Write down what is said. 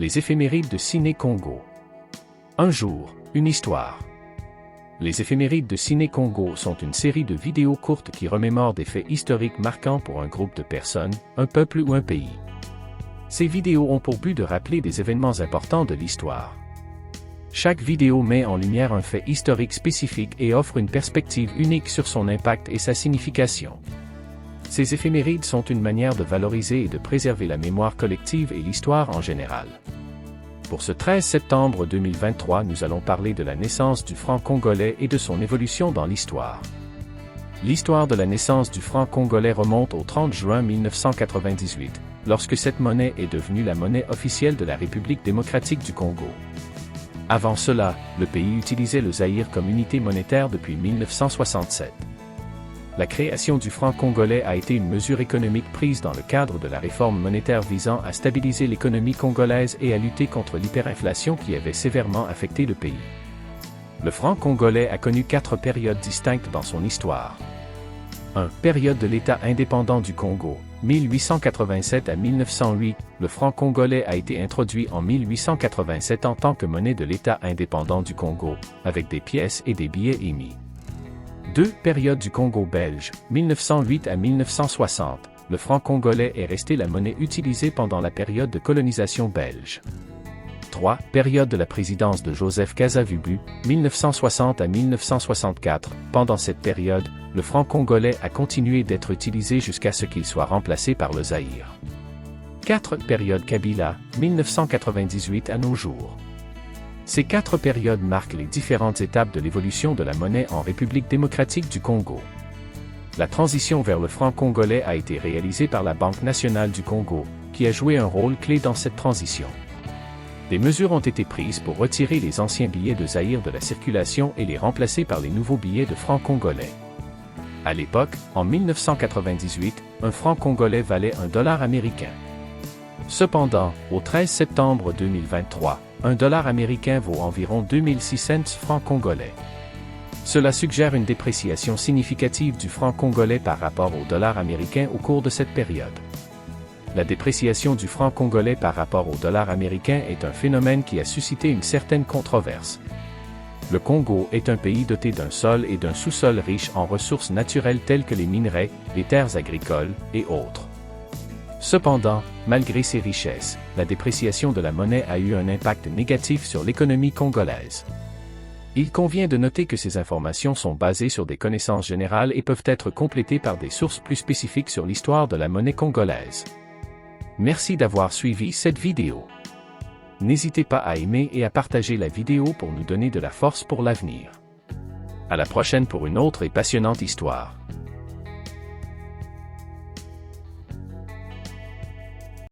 Les éphémérides de Ciné Congo. Un jour, une histoire. Les éphémérides de Ciné Congo sont une série de vidéos courtes qui remémorent des faits historiques marquants pour un groupe de personnes, un peuple ou un pays. Ces vidéos ont pour but de rappeler des événements importants de l'histoire. Chaque vidéo met en lumière un fait historique spécifique et offre une perspective unique sur son impact et sa signification. Ces éphémérides sont une manière de valoriser et de préserver la mémoire collective et l'histoire en général. Pour ce 13 septembre 2023, nous allons parler de la naissance du franc congolais et de son évolution dans l'histoire. L'histoire de la naissance du franc congolais remonte au 30 juin 1998, lorsque cette monnaie est devenue la monnaie officielle de la République démocratique du Congo. Avant cela, le pays utilisait le Zaïre comme unité monétaire depuis 1967. La création du franc congolais a été une mesure économique prise dans le cadre de la réforme monétaire visant à stabiliser l'économie congolaise et à lutter contre l'hyperinflation qui avait sévèrement affecté le pays. Le franc congolais a connu 4 périodes distinctes dans son histoire. 1. Période de l'État indépendant du Congo, 1887 à 1908. Le franc congolais a été introduit en 1887 en tant que monnaie de l'État indépendant du Congo, avec des pièces et des billets émis. 2. Période du Congo belge, 1908 à 1960. Le franc congolais est resté la monnaie utilisée pendant la période de colonisation belge. 3. Période de la présidence de Joseph Kasavubu, 1960 à 1964. Pendant cette période, le franc congolais a continué d'être utilisé jusqu'à ce qu'il soit remplacé par le Zaïre. 4. Période Kabila, 1998 à nos jours. Ces 4 périodes marquent les différentes étapes de l'évolution de la monnaie en République démocratique du Congo. La transition vers le franc congolais a été réalisée par la Banque nationale du Congo, qui a joué un rôle clé dans cette transition. Des mesures ont été prises pour retirer les anciens billets de Zaïre de la circulation et les remplacer par les nouveaux billets de franc congolais. À l'époque, en 1998, un franc congolais valait $1 américain. Cependant, au 13 septembre 2023, $1 américain vaut environ 2006 francs congolais. Cela suggère une dépréciation significative du franc congolais par rapport au dollar américain au cours de cette période. La dépréciation du franc congolais par rapport au dollar américain est un phénomène qui a suscité une certaine controverse. Le Congo est un pays doté d'un sol et d'un sous-sol riches en ressources naturelles telles que les minerais, les terres agricoles, et autres. Cependant, malgré ces richesses, la dépréciation de la monnaie a eu un impact négatif sur l'économie congolaise. Il convient de noter que ces informations sont basées sur des connaissances générales et peuvent être complétées par des sources plus spécifiques sur l'histoire de la monnaie congolaise. Merci d'avoir suivi cette vidéo. N'hésitez pas à aimer et à partager la vidéo pour nous donner de la force pour l'avenir. À la prochaine pour une autre et passionnante histoire.